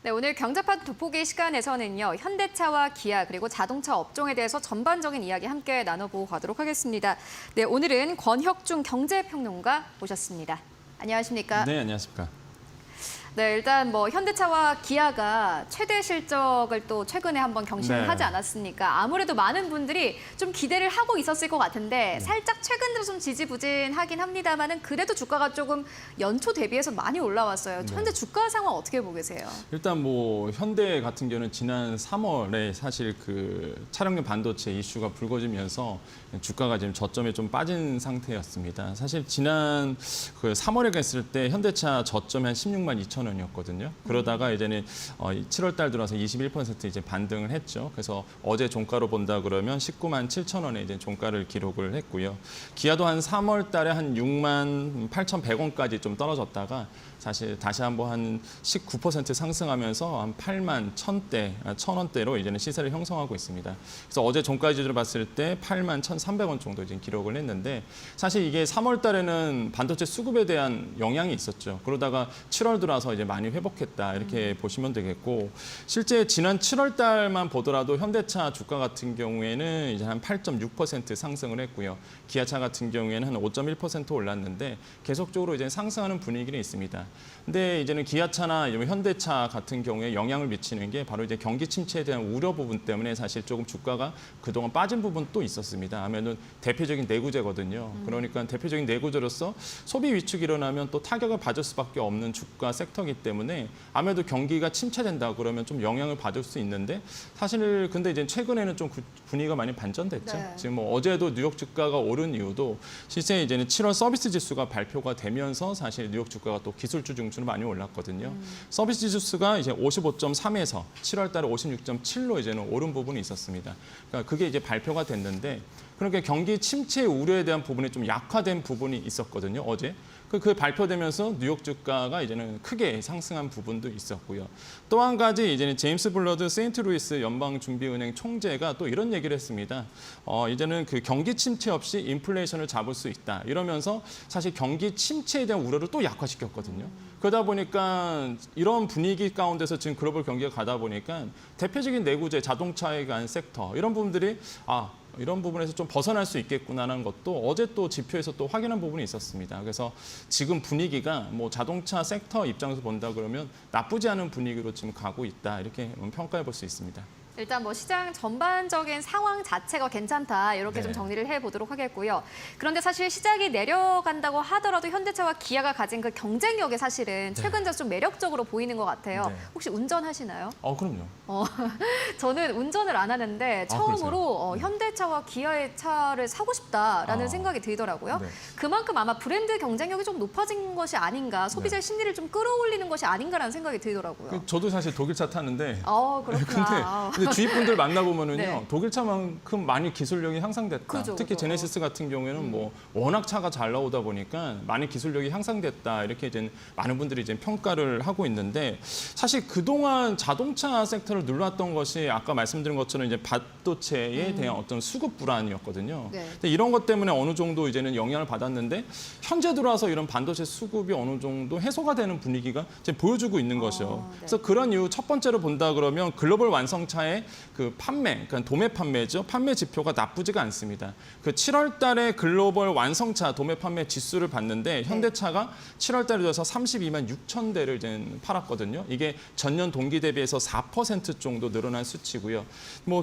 네, 오늘 경제판 돋보기 시간에서는요, 현대차와 기아 그리고 자동차 업종에 대해서 전반적인 이야기 함께 나눠보고 가도록 하겠습니다. 네, 오늘은 권혁중 경제평론가 모셨습니다. 안녕하십니까? 네, 안녕하십니까. 네, 일단 현대차와 기아가 최대 실적을 또 최근에 한번 경신을 하지 않았습니까? 아무래도 많은 분들이 좀 기대를 하고 있었을 것 같은데 살짝 최근 들어 좀 지지부진하긴 합니다만은 그래도 주가가 조금 연초 대비해서 많이 올라왔어요. 현재 주가 상황 어떻게 보고 계세요? 일단 현대 같은 경우는 지난 3월에 사실 그 차량용 반도체 이슈가 불거지면서 주가가 지금 저점에 좀 빠진 상태였습니다. 사실 지난 그 3월에 갔을 때 현대차 저점이 한 16만 2천 원이었거든요. 그러다가 이제는 7월 달 들어서 21% 이제 반등을 했죠. 그래서 어제 종가로 본다 그러면 19만 7천 원에 이제 종가를 기록을 했고요. 기아도 한 3월 달에 한 6만 8,100원까지 좀 떨어졌다가 사실 다시 한번 한 19% 상승하면서 한 8만 1,000원대로 이제는 시세를 형성하고 있습니다. 그래서 어제 종가 기준으로 봤을 때 8만 1,300원 정도 이제 기록을 했는데 사실 이게 3월 달에는 반도체 수급에 대한 영향이 있었죠. 그러다가 7월 들어서 이제 많이 회복했다 이렇게 보시면 되겠고 실제 지난 7월 달만 보더라도 현대차 주가 같은 경우에는 이제 한 8.6% 상승을 했고요. 기아차 같은 경우에는 한 5.1% 올랐는데 계속적으로 이제 상승하는 분위기는 있습니다. 근데 이제는 기아차나 현대차 같은 경우에 영향을 미치는 게 바로 이제 경기 침체에 대한 우려 부분 때문에 사실 조금 주가가 그동안 빠진 부분 또 있었습니다. 하면은 대표적인 내구재거든요. 그러니까 대표적인 내구재로서 소비 위축이 일어나면 또 타격을 받을 수밖에 없는 주가 섹터이기 때문에 아무래도 경기가 침체된다 그러면 좀 영향을 받을 수 있는데 사실 근데 이제 최근에는 좀 분위기가 많이 반전됐죠. 네. 지금 어제도 뉴욕 주가가 오른 이유도 실제 이제는 7월 서비스 지수가 발표가 되면서 사실 뉴욕 주가가 또 기술주 중심으로 많이 올랐거든요. 서비스 지수가 이제 55.3에서 7월 달에 56.7로 이제는 오른 부분이 있었습니다. 그러니까 그게 이제 발표가 됐는데 그러니까 경기 침체 우려에 대한 부분이 좀 약화된 부분이 있었거든요. 어제. 그 발표되면서 뉴욕 주가가 이제는 크게 상승한 부분도 있었고요. 또 한 가지 이제는 제임스 블러드 세인트루이스 연방준비은행 총재가 또 이런 얘기를 했습니다. 이제는 그 경기 침체 없이 인플레이션을 잡을 수 있다. 이러면서 사실 경기 침체에 대한 우려를 또 약화시켰거든요. 그러다 보니까 이런 분위기 가운데서 지금 글로벌 경기가 가다 보니까 대표적인 내구재, 자동차에 관한 섹터 이런 부분들이 이런 부분에서 좀 벗어날 수 있겠구나라는 것도 어제 또 지표에서 또 확인한 부분이 있었습니다. 그래서 지금 분위기가 자동차 섹터 입장에서 본다 그러면 나쁘지 않은 분위기로 지금 가고 있다 이렇게 평가해 볼 수 있습니다. 일단 시장 전반적인 상황 자체가 괜찮다 이렇게 좀 정리를 해보도록 하겠고요. 그런데 사실 시장이 내려간다고 하더라도 현대차와 기아가 가진 그 경쟁력이 사실은 최근 들어 좀 매력적으로 보이는 것 같아요. 혹시 운전하시나요? 그럼요. 저는 운전을 안 하는데 처음으로 현대차와 기아의 차를 사고 싶다라는 생각이 들더라고요. 네. 그만큼 아마 브랜드 경쟁력이 좀 높아진 것이 아닌가, 소비자의 심리를 좀 끌어올리는 것이 아닌가라는 생각이 들더라고요. 저도 사실 독일차 타는데 그렇구나. 근데 주위분들 만나보면은요, 네. 독일차만큼 많이 기술력이 향상됐다. 그죠. 특히 제네시스 같은 경우에는 워낙 차가 잘 나오다 보니까 많이 기술력이 향상됐다. 이렇게 이제 많은 분들이 이제 평가를 하고 있는데 사실 그동안 자동차 섹터를 눌렀던 것이 아까 말씀드린 것처럼 이제 반도체에 대한 어떤 수급 불안이었거든요. 네. 근데 이런 것 때문에 어느 정도 이제는 영향을 받았는데 현재 들어와서 이런 반도체 수급이 어느 정도 해소가 되는 분위기가 지금 보여주고 있는 것이요. 네. 그래서 그런 이유 첫 번째로 본다 그러면 글로벌 완성차의 그 판매, 그러니까 도매 판매죠. 판매 지표가 나쁘지가 않습니다. 그 7월 달에 글로벌 완성차 도매 판매 지수를 봤는데 현대차가 7월 달에 들어서 32만 6천 대를 이제 팔았거든요. 이게 전년 동기 대비해서 4% 정도 늘어난 수치고요.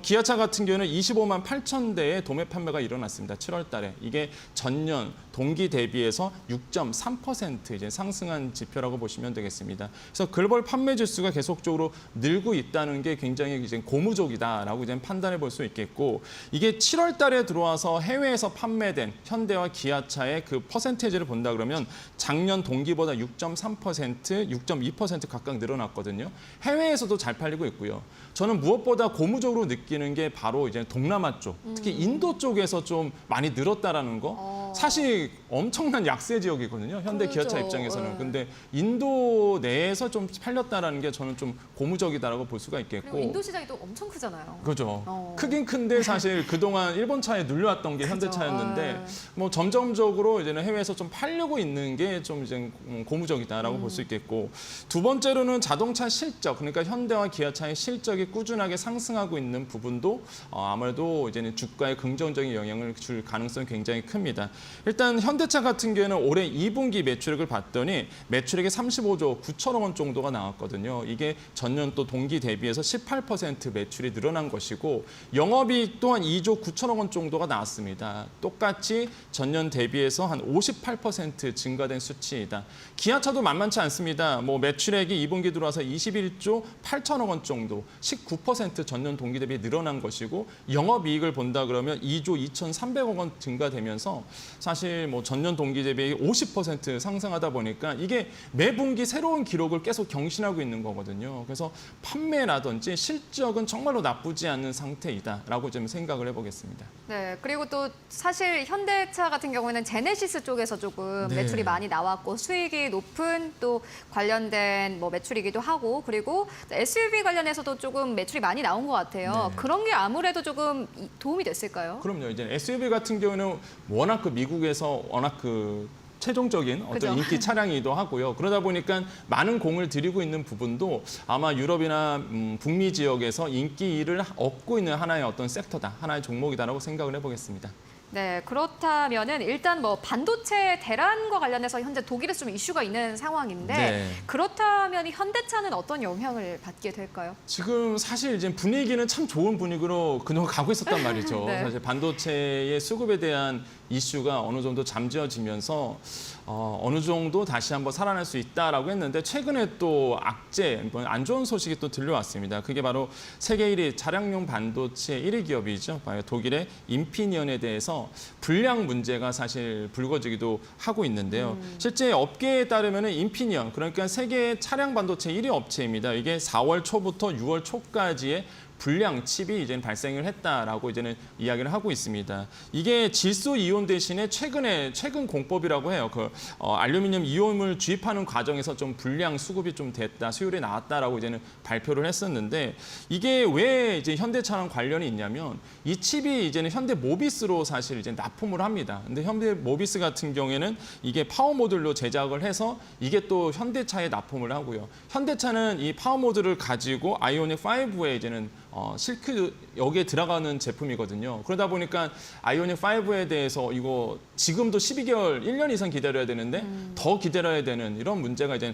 기아차 같은 경우는 25만 8천 대의 도매 판매가 일어났습니다. 7월 달에. 이게 전년 동기 대비해서 6.3% 이제 상승한 지표라고 보시면 되겠습니다. 그래서 글로벌 판매 지수가 계속적으로 늘고 있다는 게 굉장히 이제 고무적이다라고 이제 판단해 볼 수 있겠고 이게 7월 달에 들어와서 해외에서 판매된 현대와 기아차의 그 퍼센테이지를 본다 그러면 작년 동기보다 6.3%, 6.2% 각각 늘어났거든요. 해외에서도 잘 팔리고 있고요. 저는 무엇보다 고무적으로 느끼는 게 바로 이제 동남아 쪽, 특히 인도 쪽에서 좀 많이 늘었다라는 거. 사실 엄청난 약세 지역이거든요. 현대 그렇죠. 기아차 입장에서는. 근데 인도 내에서 좀 팔렸다라는 게 저는 좀 고무적이다라고 볼 수가 있겠고. 그리고 인도 시장이 또 엄청 크잖아요. 그죠. 크긴 큰데 사실 그동안 일본 차에 눌려왔던 게 현대차였는데 뭐 점점적으로 이제는 해외에서 좀 팔려고 있는 게 좀 이제 고무적이다라고 볼 수 있겠고, 두 번째로는 자동차 실적, 그러니까 현대와 기아차의 실적이 꾸준하게 상승하고 있는 부분도 아무래도 이제는 주가에 긍정적인 영향을 줄 가능성이 굉장히 큽니다. 일단 현대차 같은 경우에는 올해 2분기 매출액을 봤더니 매출액이 35조 9천억 원 정도가 나왔거든요. 이게 전년 또 동기 대비해서 18% 매출이 늘어난 것이고, 영업이익 또한 2조 9천억 원 정도가 나왔습니다. 똑같이 전년 대비해서 한 58% 증가된 수치이다. 기아차도 만만치 않습니다. 뭐 매출액이 2분기 들어와서 21조 8천억 원 정도, 19% 전년 동기 대비 늘어난 것이고, 영업이익을 본다 그러면 2조 2,300억 원 증가되면서 사실 뭐 전년 동기 대비 50% 상승하다 보니까 이게 매 분기 새로운 기록을 계속 경신하고 있는 거거든요. 그래서 판매라든지 실적은 정말로 나쁘지 않은 상태이다라고 좀 생각을 해보겠습니다. 네, 그리고 또 사실 현대차 같은 경우에는 제네시스 쪽에서 조금 네. 매출이 많이 나왔고 수익이 높은 또 관련된 뭐 매출이기도 하고, 그리고 SUV 관련해서도 조금 매출이 많이 나온 것 같아요. 네. 그런 게 아무래도 조금 도움이 됐을까요? 그럼요. 이제 SUV 같은 경우는 워낙 그 미국에서 워낙 그 최종적인 어떤 그죠. 인기 차량이기도 하고요. 그러다 보니까 많은 공을 들이고 있는 부분도 아마 유럽이나 북미 지역에서 인기를 얻고 있는 하나의 어떤 섹터다, 하나의 종목이다라고 생각을 해보겠습니다. 네, 그렇다면은 일단 뭐 반도체 대란과 관련해서 현재 독일에서 좀 이슈가 있는 상황인데, 네. 그렇다면 이 현대차는 어떤 영향을 받게 될까요? 지금 사실 이제 분위기는 참 좋은 분위기로 그동안 가고 있었단 말이죠. 네. 사실 반도체의 수급에 대한 이슈가 어느 정도 잠재워지면서 어느 정도 다시 한번 살아날 수 있다라고 했는데, 최근에 또 악재, 안 좋은 소식이 또 들려왔습니다. 그게 바로 세계 1위 차량용 반도체 1위 기업이죠. 독일의 인피니언에 대해서 불량 문제가 사실 불거지기도 하고 있는데요. 실제 업계에 따르면 인피니언, 그러니까 세계 차량 반도체 1위 업체입니다. 이게 4월 초부터 6월 초까지의 불량 칩이 이제는 발생을 했다라고 이제는 이야기를 하고 있습니다. 이게 질소 이온 대신에 최근 공법이라고 해요. 알루미늄 이온을 주입하는 과정에서 좀 불량 수급이 좀 됐다, 수율이 나왔다라고 이제는 발표를 했었는데, 이게 왜 이제 현대차랑 관련이 있냐면 이 칩이 이제는 현대 모비스로 사실 이제 납품을 합니다. 근데 현대 모비스 같은 경우에는 이게 파워 모듈로 제작을 해서 이게 또 현대차에 납품을 하고요. 현대차는 이 파워 모듈을 가지고 아이오닉 5에 이제는 실크 여기에 들어가는 제품이거든요. 그러다 보니까 아이오닉 5에 대해서 이거 지금도 12개월, 1년 이상 기다려야 되는데 더 기다려야 되는 이런 문제가 이제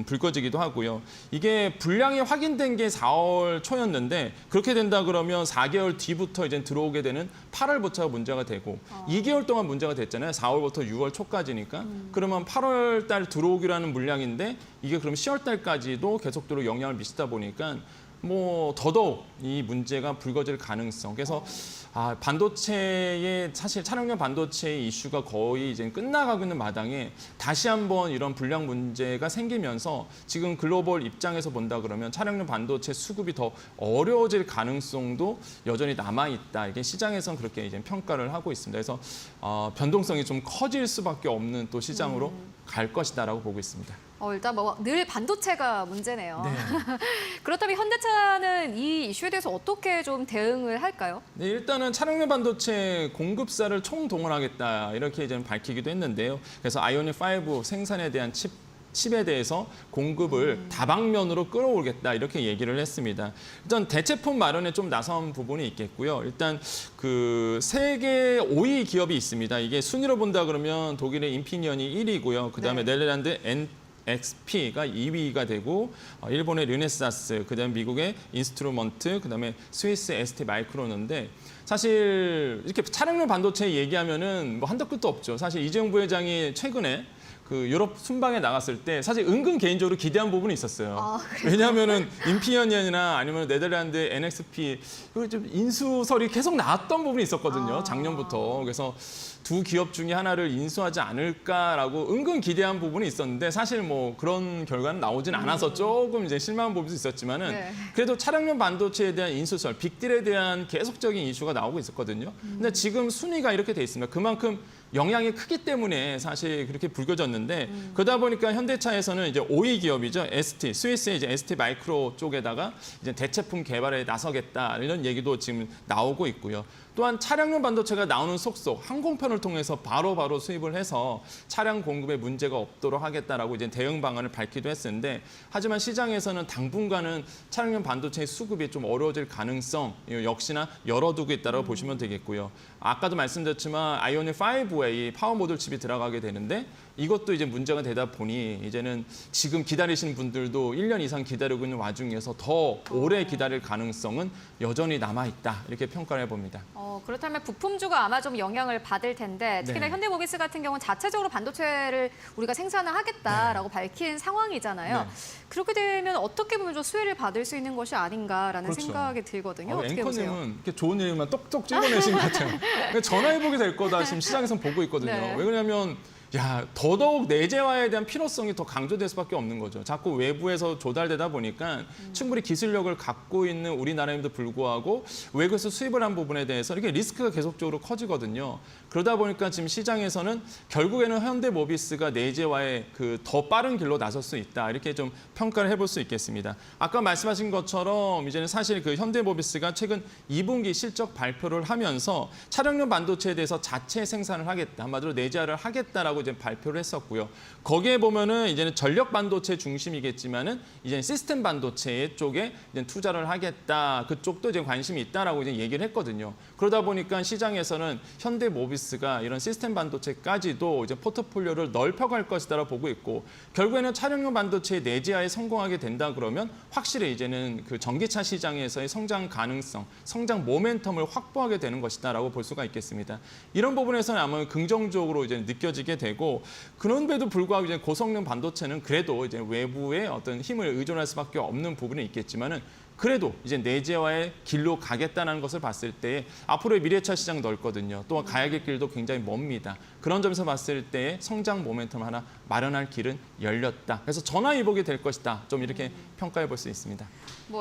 불거지기도 하고요. 이게 불량이 확인된 게 4월 초였는데, 그렇게 된다 그러면 4개월 뒤부터 이제 들어오게 되는 8월부터가 문제가 되고 2개월 동안 문제가 됐잖아요. 4월부터 6월 초까지니까. 그러면 8월 달 들어오기로 하는 물량인데 이게 그럼 10월 달까지도 계속적으로 영향을 미치다 보니까 뭐 더더욱 이 문제가 불거질 가능성. 그래서 반도체의 사실 차량용 반도체의 이슈가 거의 이제 끝나가고 있는 마당에 다시 한번 이런 불량 문제가 생기면서 지금 글로벌 입장에서 본다 그러면 차량용 반도체 수급이 더 어려워질 가능성도 여전히 남아 있다. 이게 시장에서는 그렇게 이제 평가를 하고 있습니다. 그래서 변동성이 좀 커질 수밖에 없는 또 시장으로 갈 것이다라고 보고 있습니다. 일단 뭐 늘 반도체가 문제네요. 네. 그렇다면 현대차는 이 이슈에 대해서 어떻게 좀 대응을 할까요? 네, 일단은 차량용 반도체 공급사를 총동원하겠다 이렇게 이제 밝히기도 했는데요. 그래서 아이오닉 5 생산에 대한 칩에 대해서 공급을 다방면으로 끌어오겠다 이렇게 얘기를 했습니다. 일단 대체품 마련에 좀 나선 부분이 있겠고요. 일단 그 세계 5위 기업이 있습니다. 이게 순위로 본다 그러면 독일의 인피니언이 1위고요. 그다음에 네. 네덜란드 XP가 2위가 되고, 일본의 르네사스, 그다음에 미국의 인스트루먼트, 그다음에 스위스 ST 마이크론인데, 사실 이렇게 차량용 반도체 얘기하면은 뭐 한도 끝도 없죠. 사실 이재용 부회장이 최근에 그 유럽 순방에 나갔을 때 사실 은근 개인적으로 기대한 부분이 있었어요. 왜냐하면은 인피니언이나 아니면 네덜란드 NXP 좀 인수설이 계속 나왔던 부분이 있었거든요. 작년부터. 그래서 두 기업 중에 하나를 인수하지 않을까라고 은근 기대한 부분이 있었는데, 사실 뭐 그런 결과는 나오진 않아서 조금 이제 실망한 부분도 있었지만은 네. 그래도 차량용 반도체에 대한 인수설, 빅딜에 대한 계속적인 이슈가 나오고 있었거든요. 근데 지금 순위가 이렇게 돼 있습니다. 그만큼 영향이 크기 때문에 사실 그렇게 불거졌는데 그러다 보니까 현대차에서는 이제 5위 기업이죠. ST, 스위스의 이제 ST 마이크로 쪽에다가 이제 대체품 개발에 나서겠다 이런 얘기도 지금 나오고 있고요. 또한 차량용 반도체가 나오는 속속 항공편을 통해서 바로바로 수입을 해서 차량 공급에 문제가 없도록 하겠다라고 이제 대응 방안을 밝히기도 했었는데 하지만 시장에서는 당분간은 차량용 반도체의 수급이 좀 어려워질 가능성 역시나 열어두고 있다고 보시면 되겠고요. 아까도 말씀드렸지만 아이오닉 5에 이 파워 모듈 칩이 들어가게 되는데 이것도 이제 문제가 되다 보니 이제는 지금 기다리시는 분들도 1년 이상 기다리고 있는 와중에서 더 오래 기다릴 가능성은 여전히 남아있다 이렇게 평가를 해봅니다. 그렇다면 부품주가 아마 좀 영향을 받을 텐데 특히나 네. 현대모비스 같은 경우는 자체적으로 반도체를 우리가 생산을 하겠다라고 밝힌 상황이잖아요. 네. 그렇게 되면 어떻게 보면 좀 수혜를 받을 수 있는 것이 아닌가라는 그렇죠. 생각이 들거든요. 어떻게 보세요? 앵커님은 이렇게 좋은 일만 똑똑 찍어내신 것 같아요. 그러니까 전화해보게 될 거다 지금 시장에서 보고 있거든요. 네. 왜 그러냐면 더더욱 내재화에 대한 필요성이 더 강조될 수밖에 없는 거죠. 자꾸 외부에서 조달되다 보니까 충분히 기술력을 갖고 있는 우리나라임에도 불구하고 외국에서 수입을 한 부분에 대해서 이렇게 리스크가 계속적으로 커지거든요. 그러다 보니까 지금 시장에서는 결국에는 현대모비스가 내재화에 그 더 빠른 길로 나설 수 있다. 이렇게 좀 평가를 해볼 수 있겠습니다. 아까 말씀하신 것처럼 이제는 사실 그 현대모비스가 최근 2분기 실적 발표를 하면서 차량용 반도체에 대해서 자체 생산을 하겠다. 한마디로 내재화를 하겠다라고 이제 발표를 했었고요. 거기에 보면은 이제는 전력 반도체 중심이겠지만은 이제 시스템 반도체 쪽에 이제 투자를 하겠다. 그쪽도 이제 관심이 있다라고 이제 얘기를 했거든요. 그러다 보니까 시장에서는 현대모비스가 이런 시스템 반도체까지도 이제 포트폴리오를 넓혀갈 것이다라고 보고 있고 결국에는 차량용 반도체의 내재화에 성공하게 된다 그러면 확실히 이제는 그 전기차 시장에서의 성장 가능성, 성장 모멘텀을 확보하게 되는 것이다라고 볼 수가 있겠습니다. 이런 부분에서는 아마 긍정적으로 이제 느껴지게 되고 그런데도 불구하고 이제 고성능 반도체는 그래도 이제 외부의 어떤 힘을 의존할 수밖에 없는 부분이 있겠지만은 그래도 이제 내재화의 길로 가겠다는 것을 봤을 때 앞으로의 미래차 시장 넓거든요. 또한 가야 할 길도 굉장히 멉니다. 그런 점에서 봤을 때 성장 모멘텀 하나 마련할 길은 열렸다. 그래서 전화위복이 될 것이다. 좀 이렇게 평가해 볼 수 있습니다.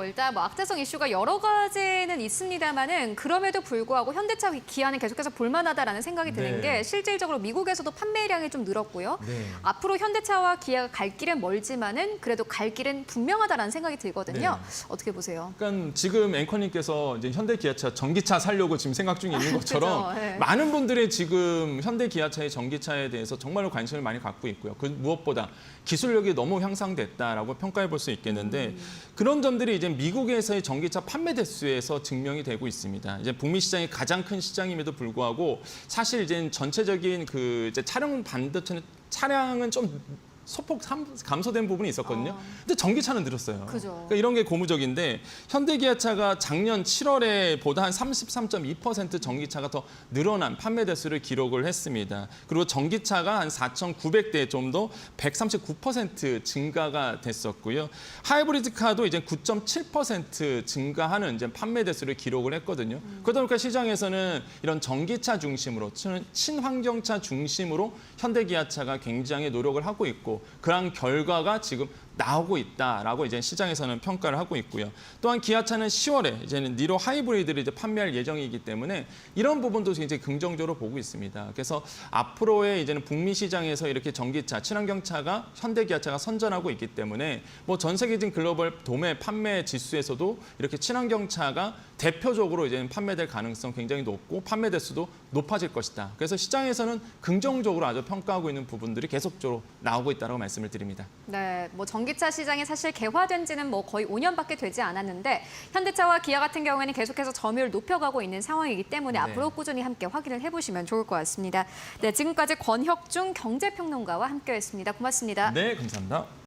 일단 악재성 이슈가 여러 가지는 있습니다만은 그럼에도 불구하고 현대차 기아는 계속해서 볼만하다라는 생각이 드는 네. 게 실질적으로 미국에서도 판매량이 좀 늘었고요. 네. 앞으로 현대차와 기아가 갈 길은 멀지만은 그래도 갈 길은 분명하다라는 생각이 들거든요. 어떻게 보세요? 그러니까 지금 앵커님께서 이제 현대 기아차 전기차 살려고 지금 생각 중에 있는 것처럼 그죠, 네. 많은 분들이 지금 현대 기아차의 전기차에 대해서 정말로 관심을 많이 갖고 있고요. 그 무엇보다 기술력이 너무 향상됐다라고 평가해 볼 수 있겠는데 그런 점들이 이제 미국에서의 전기차 판매 대수에서 증명이 되고 있습니다. 이제 북미 시장이 가장 큰 시장임에도 불구하고 사실 이제 전체적인 그 이제 차량 반도체는 차량은 좀 소폭 감소된 부분이 있었거든요. 근데 전기차는 늘었어요. 그죠. 그러니까 이런 게 고무적인데 현대기아차가 작년 7월에 보다 한 33.2% 전기차가 더 늘어난 판매 대수를 기록을 했습니다. 그리고 전기차가 한 4,900대 정도 139% 증가가 됐었고요. 하이브리드 카도 이제 9.7% 증가하는 이제 판매 대수를 기록을 했거든요. 그러다 보니까 시장에서는 이런 전기차 중심으로 친환경차 중심으로 현대기아차가 굉장히 노력을 하고 있고 그런 결과가 지금 나오고 있다라고 이제 시장에서는 평가를 하고 있고요. 또한 기아차는 10월에 이제는 니로 하이브리드를 이제 판매할 예정이기 때문에 이런 부분도 굉장히 긍정적으로 보고 있습니다. 그래서 앞으로의 이제는 북미 시장에서 이렇게 전기차, 친환경차가 현대기아차가 선전하고 있기 때문에 뭐 전 세계적인 글로벌 도매 판매 지수에서도 이렇게 친환경차가 대표적으로 이제 판매될 가능성 굉장히 높고 판매 대수도 높아질 것이다. 그래서 시장에서는 긍정적으로 아주 평가하고 있는 부분들이 계속적으로 나오고 있다고 말씀을 드립니다. 네, 전기차 시장이 사실 개화된 지는 거의 5년밖에 되지 않았는데 현대차와 기아 같은 경우에는 계속해서 점유율을 높여가고 있는 상황이기 때문에 네. 앞으로 꾸준히 함께 확인을 해보시면 좋을 것 같습니다. 네, 지금까지 권혁중 경제평론가와 함께했습니다. 고맙습니다. 네, 감사합니다.